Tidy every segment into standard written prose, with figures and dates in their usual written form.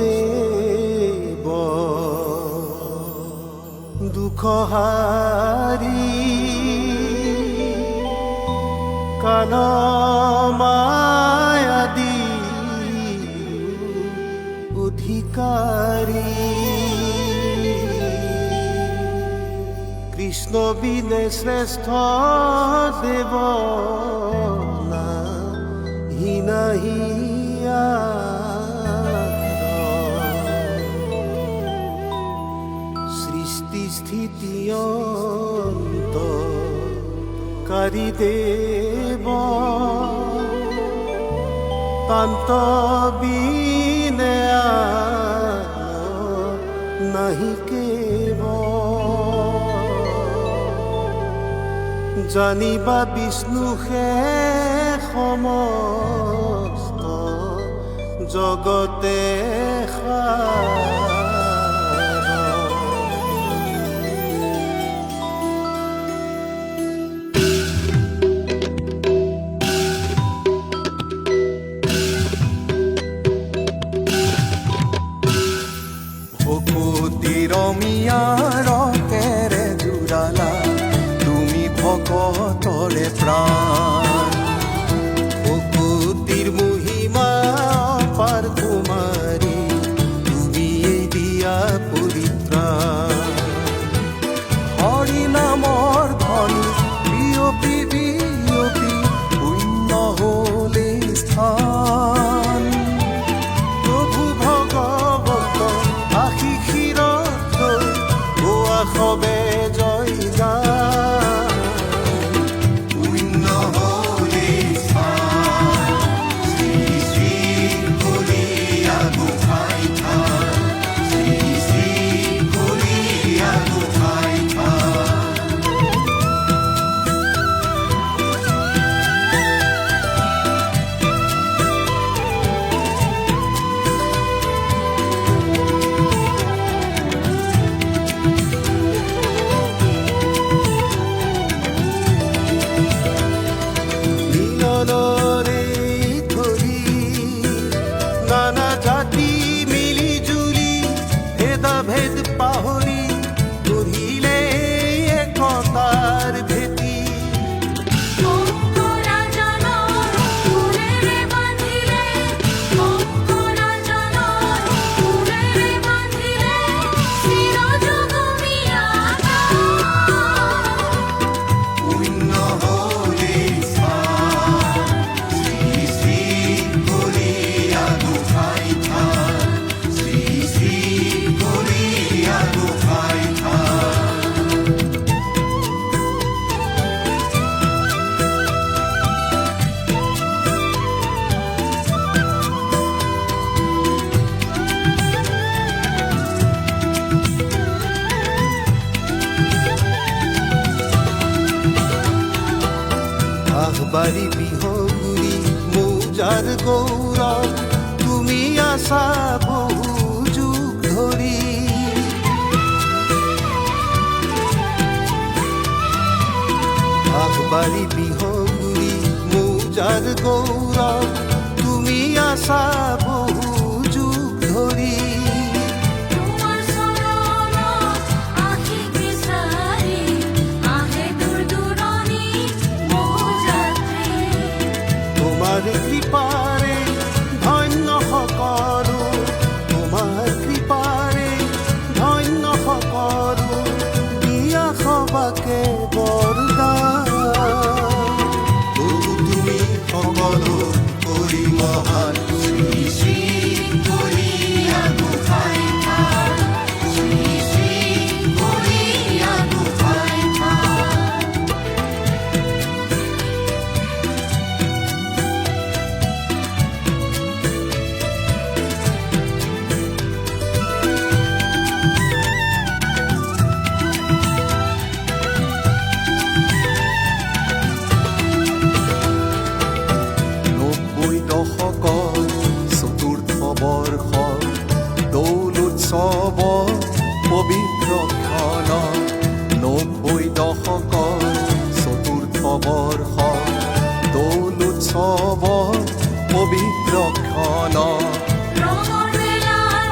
দেব দুখহারি কালমায়াদি অধিকারী কৃষ্ণ বিনে শ্রেষ্ঠ দেব নাহিয়া সৃষ্টি স্থিতি অন্তকারী দেব তান্ত বিনে নাহি কেব জানিবা বিষ্ণু হে সমস্ত জগতে ভকতির মিয়ার কেরে জুড়ালা তুমি ভকতরে প্রাণ ভকতির মহিমা পার কুমারী তুমি এই দিয়া পরিত্রাণ হরি নামৰ ধ্বনি বিয়পি বিয়পি শূন্য হলে স্থান প্ৰভু ভগৱন্ত আশীষিৰত গোৱা সবে জয় গান শূন্য হলে স্থান শ্ৰী শ্ৰী কলিয়া গোসাঁই থান শ্ৰী শ্ৰী কলিয়া গোসাঁই থান মিলনৰে ধৰি নানা জাতি মিলি জুলি ভেদাভেদ পাহৰি গঢ়িলে একতাৰ ভেটি শূন্য হলে স্থান শ্ৰী শ্ৰী কলিয়া গোসাঁই থান শ্ৰী শ্ৰী কলিয়া গোসাঁই থান আহবাৰী বিহগুৰি মৌজাৰ গৌৰৱ তুমি আছা বহু যুগ ধৰি আহবাৰী বিহগুৰি মৌজাৰ গৌৰৱ তুমি আছা বহু যুগ ধৰি তোমাৰ কৃপাৰে ধন্য সকলো তোমাৰ কৃপাৰে ধন্য সকলো দিয়া সবাকে বৰদান তুমি সকলো কৰি মহান শ্ৰী শ্ৰী কলিয়া গোসাঁই থান শ্ৰী শ্ৰী কলিয়া গোসাঁই থান পবিত্ৰ ক্ষণ ৯০ দশকৰ চতুৰ্থ বৰ্ষ দৌল উৎসৱ পবিত্ৰ ক্ষণ ৰঙৰ মেলাৰ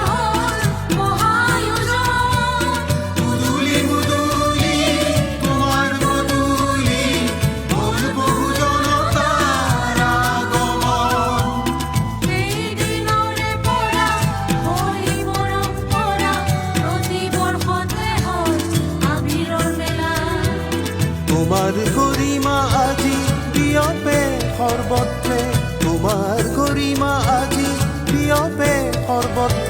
তোমাৰ গৰিমা আজি বিয়পে সৰ্বত্ৰে, তোমাৰ গৰিমা আজি বিয়পে সৰ্বত্ৰে।